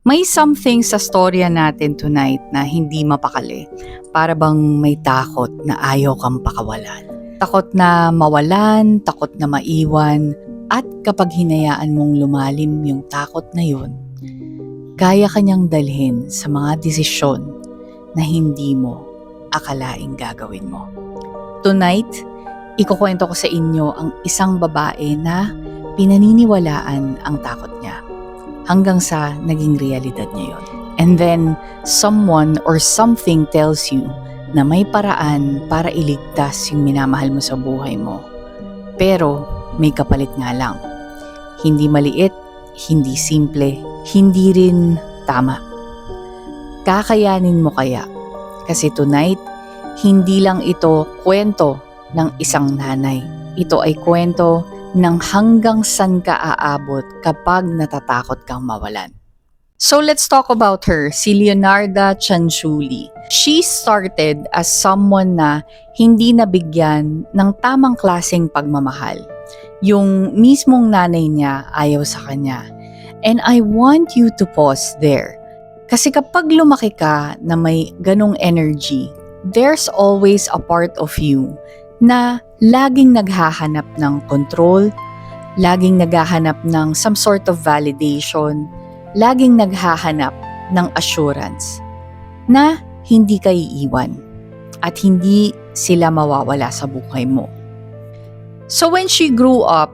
May something sa storya natin tonight na hindi mapakali. Para bang may takot na ayaw kang pakawalan. Takot na mawalan, takot na maiwan, at kapag hinayaan mong lumalim yung takot na yun, kaya kanyang dalhin sa mga desisyon na hindi mo akalaing gagawin mo. Tonight, ikukwento ko sa inyo ang isang babae na pinaniniwalaan ang takot niya hanggang sa naging realidad niya yun. And then, someone or something tells you na may paraan para iligtas yung minamahal mo sa buhay mo. Pero, may kapalit nga lang. Hindi maliit, hindi simple, hindi rin tama. Kakayanin mo kaya? Kasi tonight, hindi lang ito kwento ng isang nanay. Ito ay kwento ng hanggang saan ka aabot kapag natatakot kang mawalan. So let's talk about her, si Leonarda Cianciulli. She started as someone na hindi nabigyan ng tamang klaseng pagmamahal. Yung mismong nanay niya ayaw sa kanya. And I want you to pause there. Kasi kapag lumaki ka na may ganong energy, there's always a part of you na laging naghahanap ng control, laging naghahanap ng some sort of validation, laging naghahanap ng assurance na hindi ka iiwan at hindi sila mawawala sa buhay mo. So when she grew up,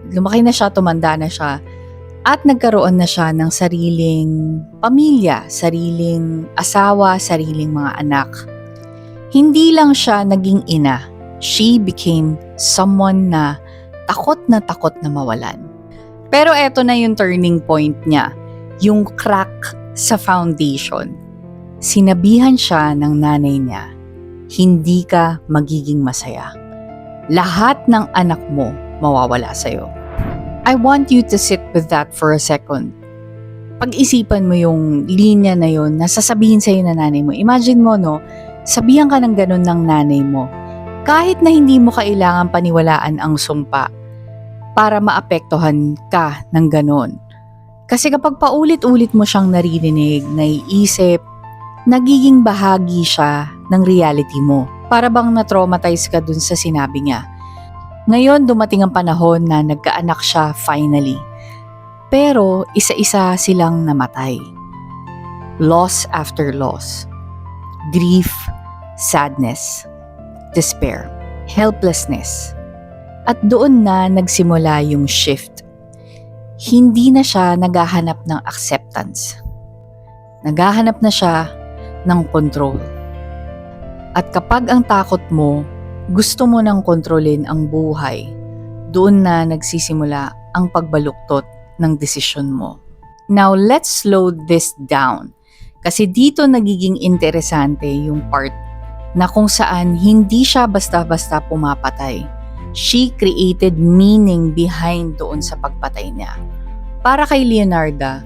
lumaki na siya, tumanda na siya, at nagkaroon na siya ng sariling pamilya, sariling asawa, sariling mga anak. Hindi lang siya naging ina. She became someone na takot na mawalan. Pero eto na yung turning point niya, yung crack sa foundation. Sinabihan siya ng nanay niya, hindi ka magiging masaya. Lahat ng anak mo mawawala sa'yo. I want you to sit with that for a second. Pag-isipan mo yung linya na yun na sasabihin sa'yo ng nanay mo. Imagine mo, no, sabihan ka ng ganun ng nanay mo. Kahit na hindi mo kailangan paniwalaan ang sumpa para maapektuhan ka ng ganon. Kasi kapag paulit-ulit mo siyang naririnig, naiisip, nagiging bahagi siya ng reality mo. Para bang na-traumatize ka dun sa sinabi niya. Ngayon dumating ang panahon na nagkaanak siya finally. Pero isa-isa silang namatay. Loss after loss. Grief, sadness, despair, helplessness. At doon na nagsimula yung shift. Hindi na siya naghahanap ng acceptance. Naghahanap na siya ng control. At kapag ang takot mo, gusto mo nang kontrolin ang buhay, doon na nagsisimula ang pagbaluktot ng desisyon mo. Now, let's slow this down. Kasi dito nagiging interesante yung part na kung saan hindi siya basta-basta pumapatay. She created meaning behind doon sa pagpatay niya. Para kay Leonarda,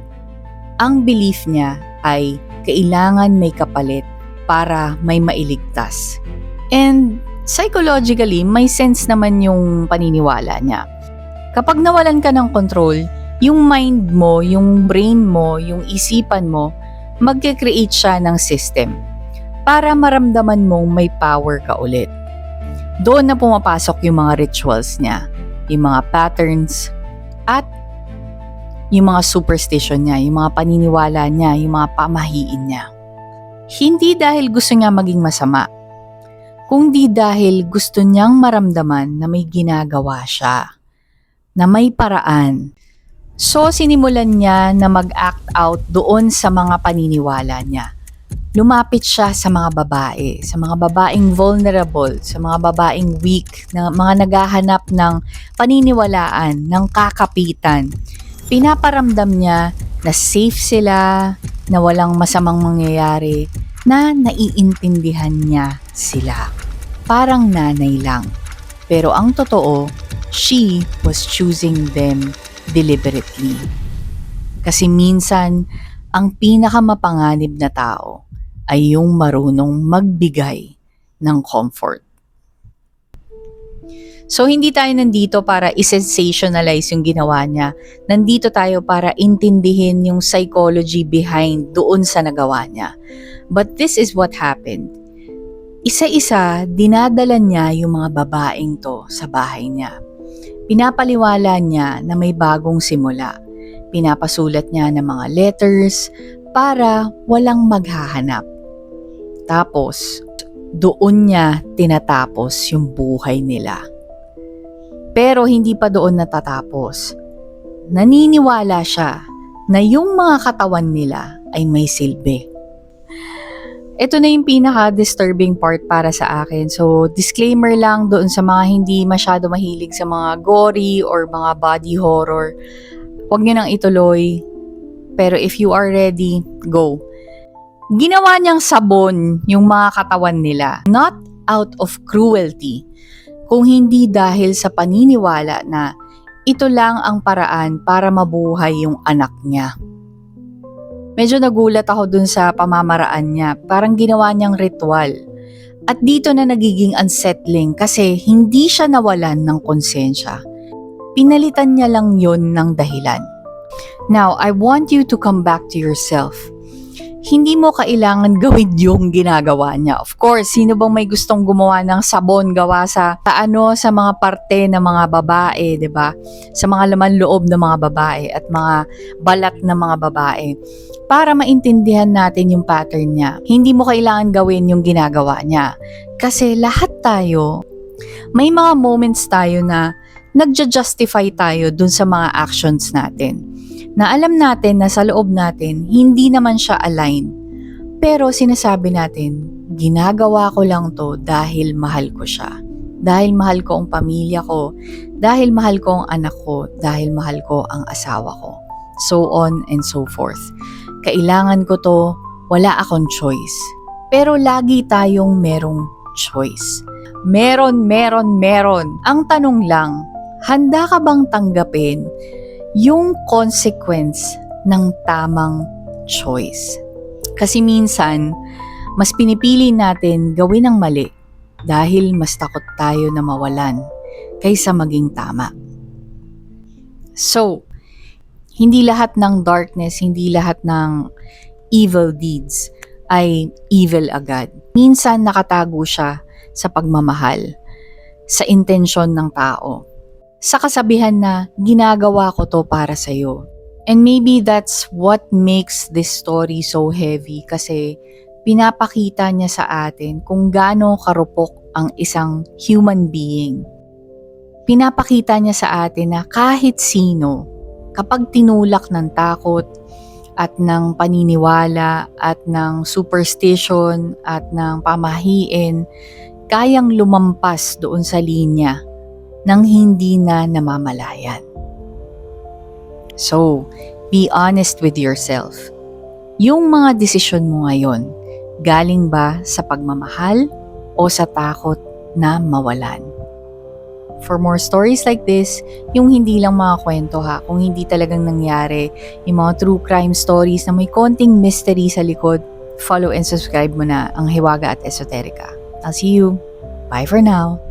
ang belief niya ay kailangan may kapalit para may mailigtas. And psychologically, may sense naman yung paniniwala niya. Kapag nawalan ka ng control, yung mind mo, yung brain mo, yung isipan mo, magke-create siya ng system para maramdaman mong may power ka ulit. Doon na pumapasok yung mga rituals niya, yung mga patterns, at yung mga superstition niya, yung mga paniniwala niya, yung mga pamahiin niya. Hindi dahil gusto niya maging masama, kundi dahil gusto niyang maramdaman na may ginagawa siya, na may paraan. So sinimulan niya na mag-act out doon sa mga paniniwala niya. Lumapit siya sa mga babae, sa mga babaeng vulnerable, sa mga babaeng weak, na mga naghahanap ng paniniwalaan, ng kakapitan. Pinaparamdam niya na safe sila, na walang masamang mangyayari, na naiintindihan niya sila. Parang nanay lang. Pero ang totoo, she was choosing them deliberately. Kasi minsan, ang pinakamapanganib na tao ay yung marunong magbigay ng comfort. So, hindi tayo nandito para i-sensationalize yung ginawa niya. Nandito tayo para intindihin yung psychology behind doon sa nagawa niya. But this is what happened. Isa-isa, dinadala niya yung mga babaeng to sa bahay niya. Pinapaliwala niya na may bagong simula. Pinapasulat niya ng mga letters para walang maghahanap. Tapos, doon niya tinatapos yung buhay nila. Pero hindi pa doon natatapos. Naniniwala siya na yung mga katawan nila ay may silbi. Ito na yung pinaka-disturbing part para sa akin. So, disclaimer lang doon sa mga hindi masyado mahilig sa mga gory or mga body horror. Huwag nyo nang ituloy. Pero if you are ready, go. Ginawa niyang sabon yung mga katawan nila. Not out of cruelty, kung hindi dahil sa paniniwala na ito lang ang paraan para mabuhay yung anak niya. Medyo nagulat ako dun sa pamamaraan niya. Parang ginawa niyang ritual. At dito na nagiging unsettling kasi hindi siya nawalan ng konsensya. Pinalitan niya lang yon ng dahilan. Now, I want you to come back to yourself. Hindi mo kailangan gawin yung ginagawa niya. Of course, sino bang may gustong gumawa ng sabon gawa sa sa mga parte ng mga babae, 'di ba? Sa mga laman loob ng mga babae at mga balat ng mga babae. Para maintindihan natin yung pattern niya. Hindi mo kailangan gawin yung ginagawa niya. Kasi lahat tayo, may mga moments tayo na nagja-justify tayo dun sa mga actions natin. Na alam natin na sa loob natin, hindi naman siya align. Pero sinasabi natin, ginagawa ko lang to dahil mahal ko siya. Dahil mahal ko ang pamilya ko. Dahil mahal ko ang anak ko. Dahil mahal ko ang asawa ko. So on and so forth. Kailangan ko to, wala akong choice. Pero lagi tayong merong choice. Meron. Ang tanong lang, handa ka bang tanggapin yung consequence ng tamang choice? Kasi minsan, mas pinipili natin gawin ang mali dahil mas takot tayo na mawalan kaysa maging tama. So, hindi lahat ng darkness, hindi lahat ng evil deeds ay evil agad. Minsan nakatago siya sa pagmamahal, sa intensyon ng tao, sa kasabihan na ginagawa ko to para sa'yo. And maybe that's what makes this story so heavy kasi pinapakita niya sa atin kung gaano karupok ang isang human being. Pinapakita niya sa atin na kahit sino, kapag tinulak ng takot at ng paniniwala at ng superstition at ng pamahiin, kayang lumampas doon sa linya nang hindi na namamalayan. So, be honest with yourself. Yung mga desisyon mo ngayon, galing ba sa pagmamahal o sa takot na mawalan? For more stories like this, yung hindi lang mga kwento kung hindi talagang nangyari, yung mga true crime stories na may konting mystery sa likod, follow and subscribe mo na ang Hiwaga at Esoterica. I'll see you. Bye for now.